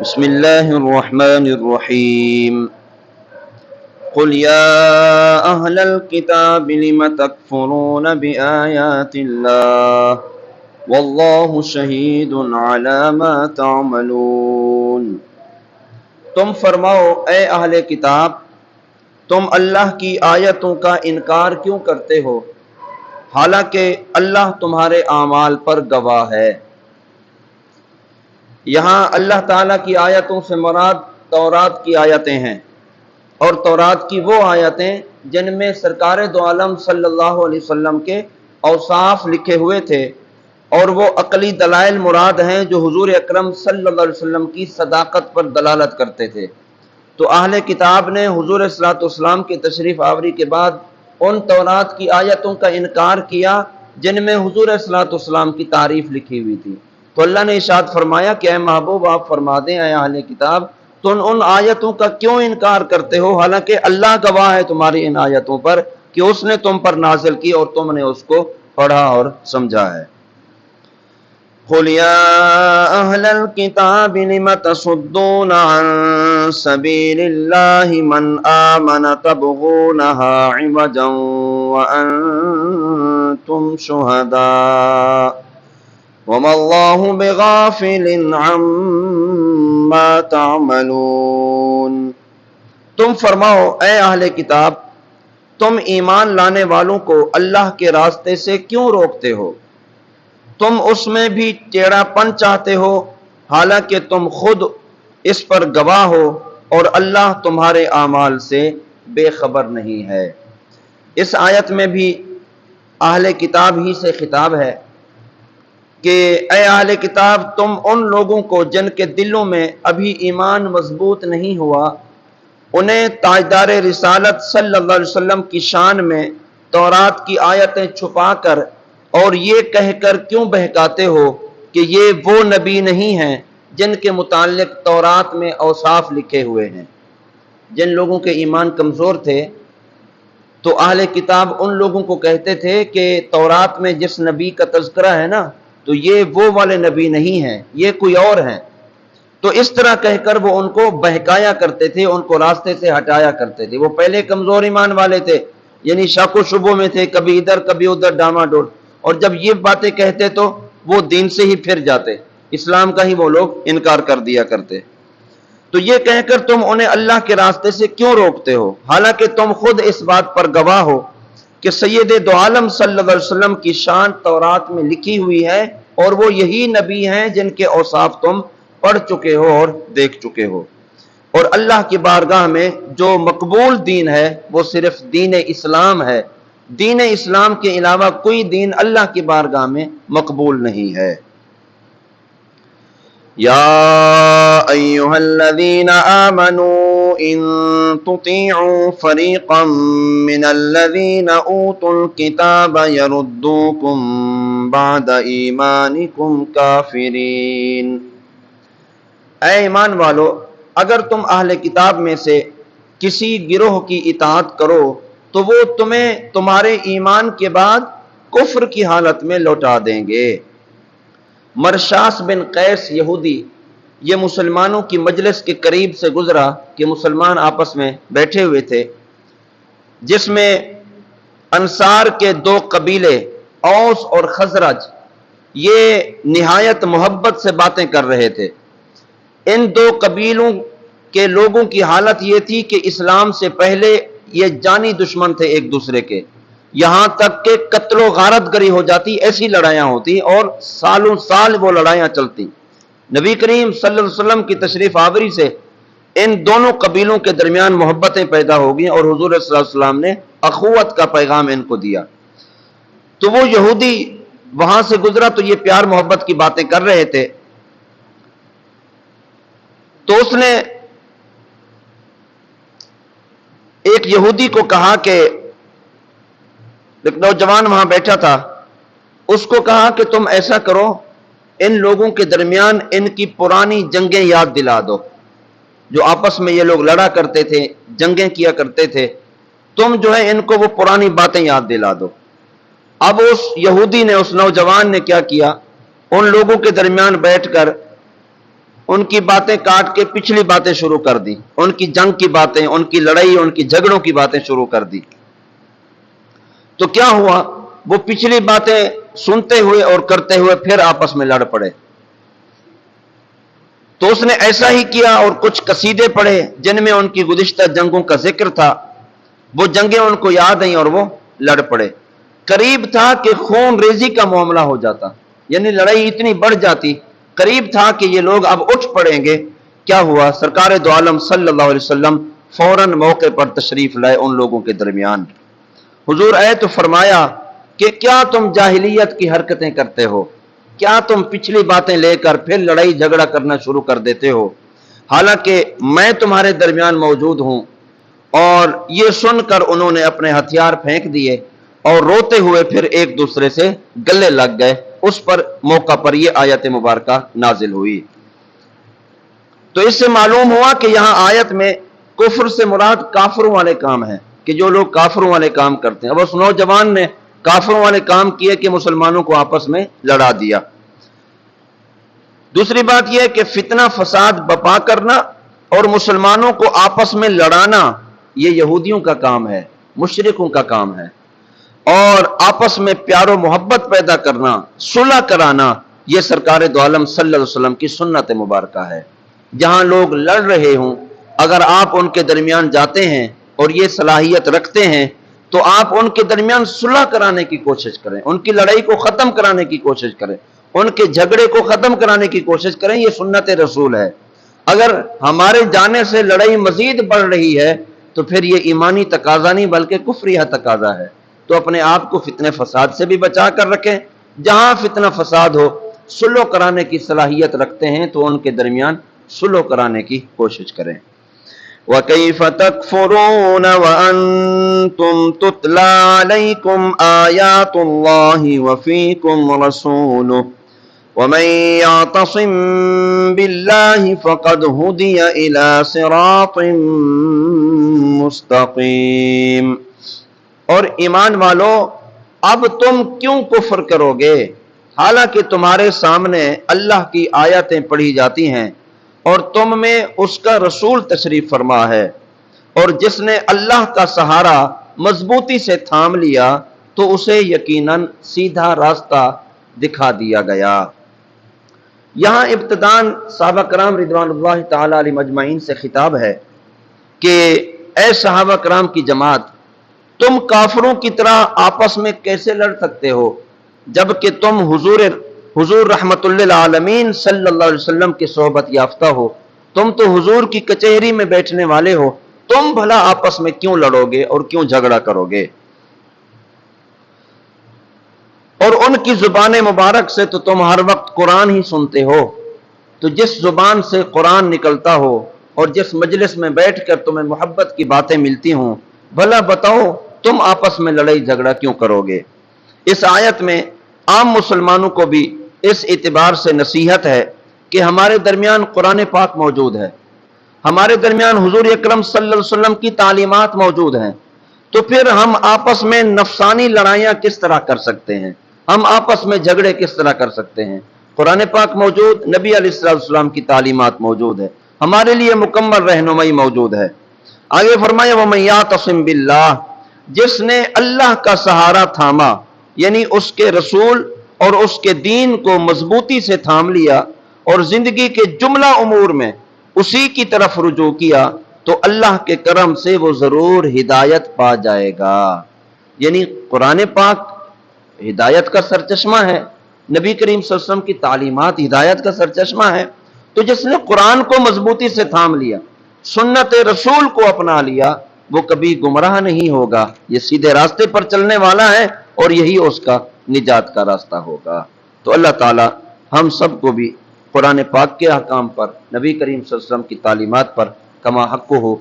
بسم الله الرحمن الرحيم قل يا أهل الكتاب لم تكفرون بآيات الله والله شهيد على ما تعملون۔ تم فرماؤ اے اہل کتاب، تم اللہ کی آیتوں کا انکار کیوں کرتے ہو، حالانکہ اللہ تمہارے اعمال پر گواہ ہے۔ یہاں اللہ تعالیٰ کی آیتوں سے مراد تورات کی آیتیں ہیں، اور تورات کی وہ آیتیں جن میں سرکار دو عالم صلی اللہ علیہ وسلم کے اوصاف لکھے ہوئے تھے، اور وہ عقلی دلائل مراد ہیں جو حضور اکرم صلی اللہ علیہ وسلم کی صداقت پر دلالت کرتے تھے۔ تو اہل کتاب نے حضور صلی اللہ علیہ وسلم کے تشریف آوری کے بعد ان تورات کی آیتوں کا انکار کیا جن میں حضور صلی اللہ علیہ وسلم کی تعریف لکھی ہوئی تھی۔ تو اللہ نے ارشاد فرمایا کہ اے محبوب آپ فرما دیں اے اہل کتاب، تم ان آیتوں کا کیوں انکار کرتے ہو، حالانکہ اللہ گواہ ہے تمہاری ان آیتوں پر کہ اس نے تم پر نازل کی اور تم نے اس کو پڑھا اور سمجھا ہے۔ قُلْ يَا أَهْلَ الْكِتَابِ لِمَ تَصُدُّونَ عَن سَبِيلِ اللَّهِ مَنْ آمَنَ تَبْغُونَهَا عِوَجًا وَأَنْتُمْ شُهَدَاءُ وَمَا اللَّهُ بِغَافِلٍ عَمَّا تَعْمَلُونَ۔ تم فرماؤ اے اہل کتاب، تم ایمان لانے والوں کو اللہ کے راستے سے کیوں روکتے ہو، تم اس میں بھی ٹیڑھا پن چاہتے ہو، حالانکہ تم خود اس پر گواہ ہو اور اللہ تمہارے اعمال سے بے خبر نہیں ہے۔ اس آیت میں بھی اہل کتاب ہی سے خطاب ہے کہ اے اہل کتاب، تم ان لوگوں کو جن کے دلوں میں ابھی ایمان مضبوط نہیں ہوا، انہیں تاجدار رسالت صلی اللہ علیہ وسلم کی شان میں تورات کی آیتیں چھپا کر اور یہ کہہ کر کیوں بہکاتے ہو کہ یہ وہ نبی نہیں ہیں جن کے متعلق تورات میں اوصاف لکھے ہوئے ہیں۔ جن لوگوں کے ایمان کمزور تھے تو اہل کتاب ان لوگوں کو کہتے تھے کہ تورات میں جس نبی کا تذکرہ ہے نا، تو یہ وہ والے نبی نہیں ہیں، یہ کوئی اور ہیں۔ تو اس طرح کہہ کر وہ ان کو بہکایا کرتے تھے، ان کو راستے سے ہٹایا کرتے تھے۔ وہ پہلے کمزور ایمان والے تھے، یعنی شک و شبوں میں تھے، کبھی ادھر کبھی ادھر ڈاما ڈول، اور جب یہ باتیں کہتے تو وہ دین سے ہی پھر جاتے، اسلام کا ہی وہ لوگ انکار کر دیا کرتے۔ تو یہ کہہ کر تم انہیں اللہ کے راستے سے کیوں روکتے ہو، حالانکہ تم خود اس بات پر گواہ ہو کہ سید دو عالم صلی اللہ علیہ وسلم کی شان تورات میں لکھی ہوئی ہے، اور وہ یہی نبی ہیں جن کے اوصاف تم پڑھ چکے ہو اور دیکھ چکے ہو۔ اور اللہ کی بارگاہ میں جو مقبول دین ہے وہ صرف دین اسلام ہے، دین اسلام کے علاوہ کوئی دین اللہ کی بارگاہ میں مقبول نہیں ہے۔ یا ایھا الذین آمنوا ان تطیعوا فریقا من الذین اوتوا الکتاب یردوکم بعد ایمانکم کافرین۔ اے ایمان والو، اگر تم اہل کتاب میں سے کسی گروہ کی اطاعت کرو تو وہ تمہیں تمہارے ایمان کے بعد کفر کی حالت میں لوٹا دیں گے۔ مرشاس بن قیس یہودی یہ مسلمانوں کی مجلس کے قریب سے گزرا کہ مسلمان آپس میں بیٹھے ہوئے تھے، جس میں انصار کے دو قبیلے اوس اور خزرج یہ نہایت محبت سے باتیں کر رہے تھے۔ ان دو قبیلوں کے لوگوں کی حالت یہ تھی کہ اسلام سے پہلے یہ جانی دشمن تھے ایک دوسرے کے، یہاں تک کہ قتل و غارت گری ہو جاتی، ایسی لڑائیاں ہوتی اور سالوں سال وہ لڑائیاں چلتی۔ نبی کریم صلی اللہ علیہ وسلم کی تشریف آوری سے ان دونوں قبیلوں کے درمیان محبتیں پیدا ہو گئیں اور حضور صلی اللہ علیہ وسلم نے اخوت کا پیغام ان کو دیا۔ تو وہ یہودی وہاں سے گزرا تو یہ پیار محبت کی باتیں کر رہے تھے، تو اس نے ایک یہودی کو کہا کہ ایک نوجوان وہاں بیٹھا تھا، اس کو کہا کہ تم ایسا کرو، ان لوگوں کے درمیان ان کی پرانی جنگیں یاد دلا دو، جو آپس میں یہ لوگ لڑا کرتے تھے، جنگیں کیا کرتے تھے، تم جو ہے ان کو وہ پرانی باتیں یاد دلا دو۔ اب اس یہودی نے، اس نوجوان نے کیا کیا، ان لوگوں کے درمیان بیٹھ کر ان کی باتیں کاٹ کے پچھلی باتیں شروع کر دی، ان کی جنگ کی باتیں، ان کی لڑائی، ان کی جھگڑوں کی باتیں شروع کر دی۔ تو کیا ہوا؟ وہ پچھلی باتیں سنتے ہوئے اور کرتے ہوئے پھر آپس میں لڑ پڑے۔ تو اس نے ایسا ہی کیا اور کچھ قصیدے پڑھے جن میں ان کی گزشتہ جنگوں کا ذکر تھا، وہ جنگیں ان کو یاد آئیں اور وہ لڑ پڑے۔ قریب تھا کہ خون ریزی کا معاملہ ہو جاتا، یعنی لڑائی اتنی بڑھ جاتی، قریب تھا کہ یہ لوگ اب اٹھ پڑیں گے۔ کیا ہوا؟ سرکار دو عالم صلی اللہ علیہ وسلم فوراً موقع پر تشریف لائے ان لوگوں کے درمیان۔ حضور آئے تو فرمایا کہ کیا تم جاہلیت کی حرکتیں کرتے ہو؟ کیا تم پچھلی باتیں لے کر پھر لڑائی جھگڑا کرنا شروع کر دیتے ہو؟ حالانکہ میں تمہارے درمیان موجود ہوں۔ اور یہ سن کر انہوں نے اپنے ہتھیار پھینک دیے اور روتے ہوئے پھر ایک دوسرے سے گلے لگ گئے۔ اس پر موقع پر یہ آیت مبارکہ نازل ہوئی۔ تو اس سے معلوم ہوا کہ یہاں آیت میں کفر سے مراد کافروں والے کام ہیں، کہ جو لوگ کافروں والے کام کرتے ہیں۔ اب اس نوجوان نے کافروں والے کام کیے کہ مسلمانوں کو آپس میں لڑا دیا۔ دوسری بات یہ ہے کہ فتنہ فساد بپا کرنا اور مسلمانوں کو آپس میں لڑانا یہ یہودیوں کا کام ہے، مشرکوں کا کام ہے۔ اور آپس میں پیار و محبت پیدا کرنا، صلح کرانا، یہ سرکار دو عالم صلی اللہ علیہ وسلم کی سنت مبارکہ ہے۔ جہاں لوگ لڑ رہے ہوں، اگر آپ ان کے درمیان جاتے ہیں اور یہ صلاحیت رکھتے ہیں تو آپ ان کے درمیان صلح کرانے کی کوشش کریں، ان کی لڑائی کو ختم کرانے کی کوشش کریں، ان کے جھگڑے کو ختم کرانے کی کوشش کریں۔ یہ سنت رسول ہے۔ اگر ہمارے جانے سے لڑائی مزید بڑھ رہی ہے تو پھر یہ ایمانی تقاضا نہیں بلکہ کفریہ تقاضا ہے۔ تو اپنے آپ کو فتنہ فساد سے بھی بچا کر رکھیں۔ جہاں فتنہ فساد ہو، صلح کرانے کی صلاحیت رکھتے ہیں تو ان کے درمیان صلح کرانے کی کوشش کریں۔ وَكَيْفَ تَكْفُرُونَ وَأَنْتُمْ تُتْلَى عَلَيْكُمْ آيَاتُ اللَّهِ وَفِيكُمْ رَسُولُهُ وَمَنْ يَعْتَصِمْ بِاللَّهِ فَقَدْ هُدِيَ إِلَى صِرَاطٍ مُسْتَقِيمٍ۔ اور ایمان والو، اب تم کیوں کفر کرو گے حالانکہ تمہارے سامنے اللہ کی آیتیں پڑھی جاتی ہیں اور تم میں اس کا رسول تشریف فرما ہے، اور جس نے اللہ کا سہارا مضبوطی سے تھام لیا تو اسے یقیناً سیدھا راستہ دکھا دیا گیا۔ یہاں ابتداً صحابہ کرام رضوان اللہ تعالی علیہم اجمعین سے خطاب ہے کہ اے صحابہ کرام کی جماعت، تم کافروں کی طرح آپس میں کیسے لڑ سکتے ہو جبکہ تم حضور رحمت للعالمین صلی اللہ علیہ وسلم کی صحبت یافتہ ہو، تم تو حضور کی کچہری میں بیٹھنے والے ہو، تم بھلا آپس میں کیوں لڑو گے اور کیوں جھگڑا کرو گے؟ اور ان کی زبان مبارک سے تو تم ہر وقت قرآن ہی سنتے ہو، تو جس زبان سے قرآن نکلتا ہو اور جس مجلس میں بیٹھ کر تمہیں محبت کی باتیں ملتی ہوں، بھلا بتاؤ تم آپس میں لڑائی جھگڑا کیوں کرو گے؟ اس آیت میں عام مسلمانوں کو بھی اس اعتبار سے نصیحت ہے کہ ہمارے درمیان قرآن پاک موجود ہے، ہمارے درمیان حضور اکرم صلی اللہ علیہ وسلم کی تعلیمات موجود ہیں، تو پھر ہم آپس میں نفسانی لڑائیاں کس طرح کر سکتے ہیں؟ ہم آپس میں جھگڑے کس طرح کر سکتے ہیں؟ قرآن پاک موجود، نبی علیہ السلام کی تعلیمات موجود ہے، ہمارے لیے مکمل رہنمائی موجود ہے۔ آگے فرمایا وَمَن يَعْتَصِم بِاللَّهِ، جس نے اللہ کا سہارا تھاما، یعنی اس کے رسول اور اس کے دین کو مضبوطی سے تھام لیا اور زندگی کے جملہ امور میں اسی کی طرف رجوع کیا، تو اللہ کے کرم سے وہ ضرور ہدایت پا جائے گا۔ یعنی قرآن پاک ہدایت کا سرچشمہ ہے، نبی کریم صلی اللہ علیہ وسلم کی تعلیمات ہدایت کا سرچشمہ ہے، تو جس نے قرآن کو مضبوطی سے تھام لیا، سنت رسول کو اپنا لیا، وہ کبھی گمراہ نہیں ہوگا، یہ سیدھے راستے پر چلنے والا ہے اور یہی اس کا نجات کا راستہ ہوگا۔ تو اللہ تعالی ہم سب کو بھی قرآن پاک کے احکام پر، نبی کریم صلی اللہ علیہ وسلم کی تعلیمات پر کما حق ہو